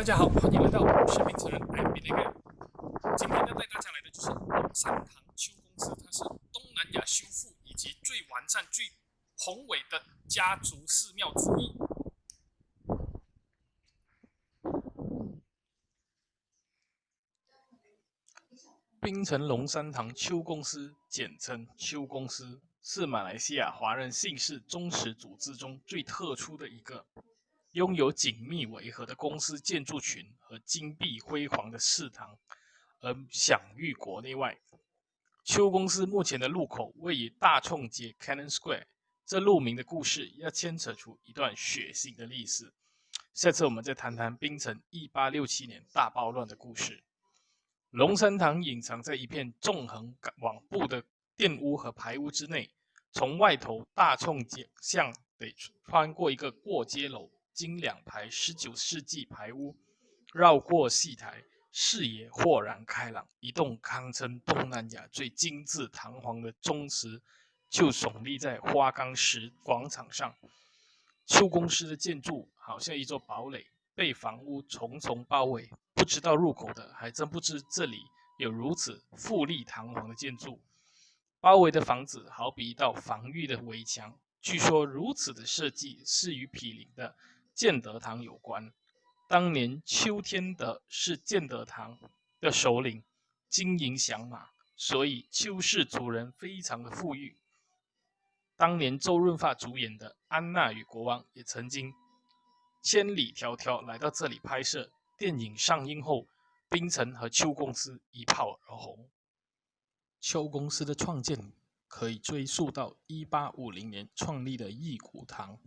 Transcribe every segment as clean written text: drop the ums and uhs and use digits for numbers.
家好，欢迎来到我是名词人 I'm b i l l 今天呢，带大家来的就是龙山堂丘公司，它是东南亚修复以及最完善、最宏伟的家族寺庙之一。槟城龙山堂丘公司，简称丘公司，是马来西亚华人姓氏宗祠组织中最特殊的一个，拥有紧密围合的公司建筑群和金碧辉煌的祠堂，而享誉国内外。丘公司目前的入口位于大冲街 Cannon Square， 这路名的故事要牵扯出一段血腥的历史。下次我们再谈谈槟城1867年大暴乱的故事。龙山堂隐藏在一片纵横往复的殿屋和排屋之内，从外头大冲街巷得穿过一个过街楼，经两排19世纪排屋，绕过戏台，视野豁然开朗。一栋堪称东南亚最精致堂皇的宗祠就耸立在花岗石广场上。丘公司的建筑好像一座堡垒，被房屋重重包围，不知道入口的还真不知这里有如此富丽堂皇的建筑。包围的房子好比一道防御的围墙，据说如此的设计是与毗邻的建德堂有关。当年丘天德是建德堂的首领，经营响马，所以丘氏族人非常的富裕。当年周润发主演的《安娜与国王》也曾经千里迢迢来到这里拍摄。电影上映后，槟城和丘公司一炮而红。丘公司的创建可以追溯到1850年创立的义古堂。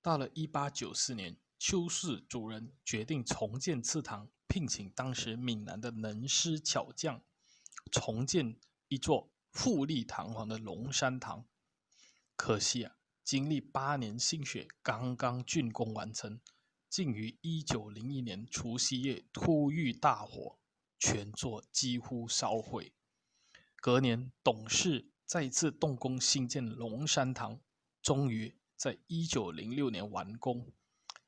到了1894年，丘氏主人决定重建祠堂，聘请当时闽南的能师巧匠，重建一座富丽堂皇的龙山堂。可惜啊，经历8年心血，刚刚竣工完成，竟于1901年除夕夜突遇大火，全座几乎烧毁。隔年，董事再次动工兴建龙山堂，终于在1906年完工。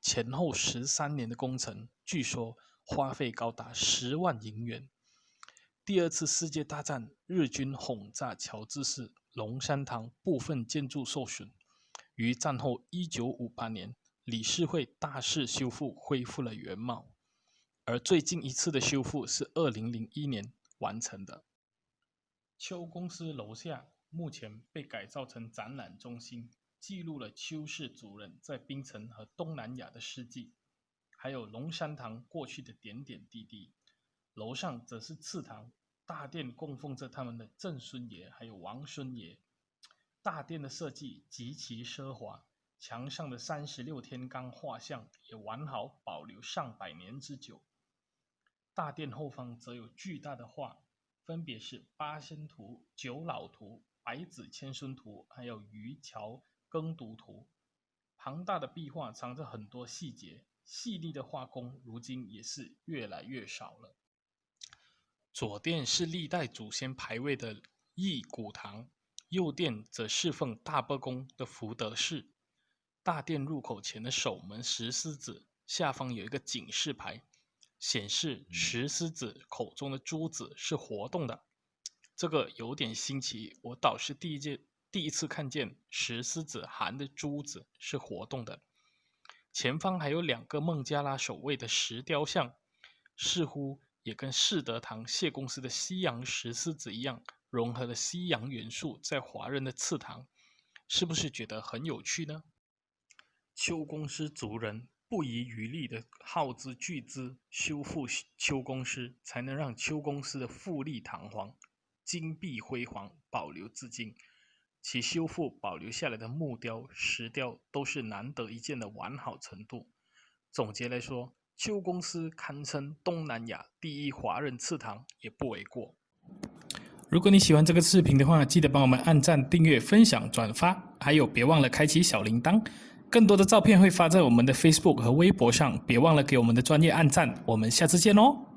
前后13年的工程，据说花费高达10万银元。第二次世界大战，日军轰炸乔治市，龙山堂部分建筑受损。于战后1958年，理事会大肆修复，恢复了原貌。而最近一次的修复是2001年完成的。丘公司楼下目前被改造成展览中心，记录了丘氏族人在槟城和东南亚的事迹，还有龙山堂过去的点点滴滴。楼上则是祠堂，大殿供奉着他们的曾孙爷还有王孙爷。大殿的设计极其奢华，墙上的36天罡画像也完好保留上百年之久。大殿后方则有巨大的画，分别是八仙图、九老图、百子千孙图，还有渔樵耕读图。庞大的壁画藏着很多细节，细腻的画工如今也是越来越少了。左殿是历代祖先牌位的义古堂，右殿则侍奉大伯公的福德寺。大殿入口前的守门石狮子下方有一个警示牌，显示石狮子口中的珠子是活动的。这个有点新奇，我倒是第一次看见石狮子含的珠子是活动的。前方还有2个孟加拉守卫的石雕像，似乎也跟世德堂谢公司的西洋石狮子一样，融合了西洋元素在华人的祠堂，是不是觉得很有趣呢？丘公司族人不遗余力的耗资巨资修复丘公司，才能让丘公司的富丽堂皇、金碧辉煌保留至今。其修复保留下来的木雕、石雕都是难得一见的完好程度。总结来说，丘公司堪称东南亚第一华人祠堂也不为过。如果你喜欢这个视频的话，记得帮我们按赞、订阅、分享、转发，还有别忘了开启小铃铛。更多的照片会发在我们的 Facebook 和微博上，别忘了给我们的专业按赞。我们下次见哦。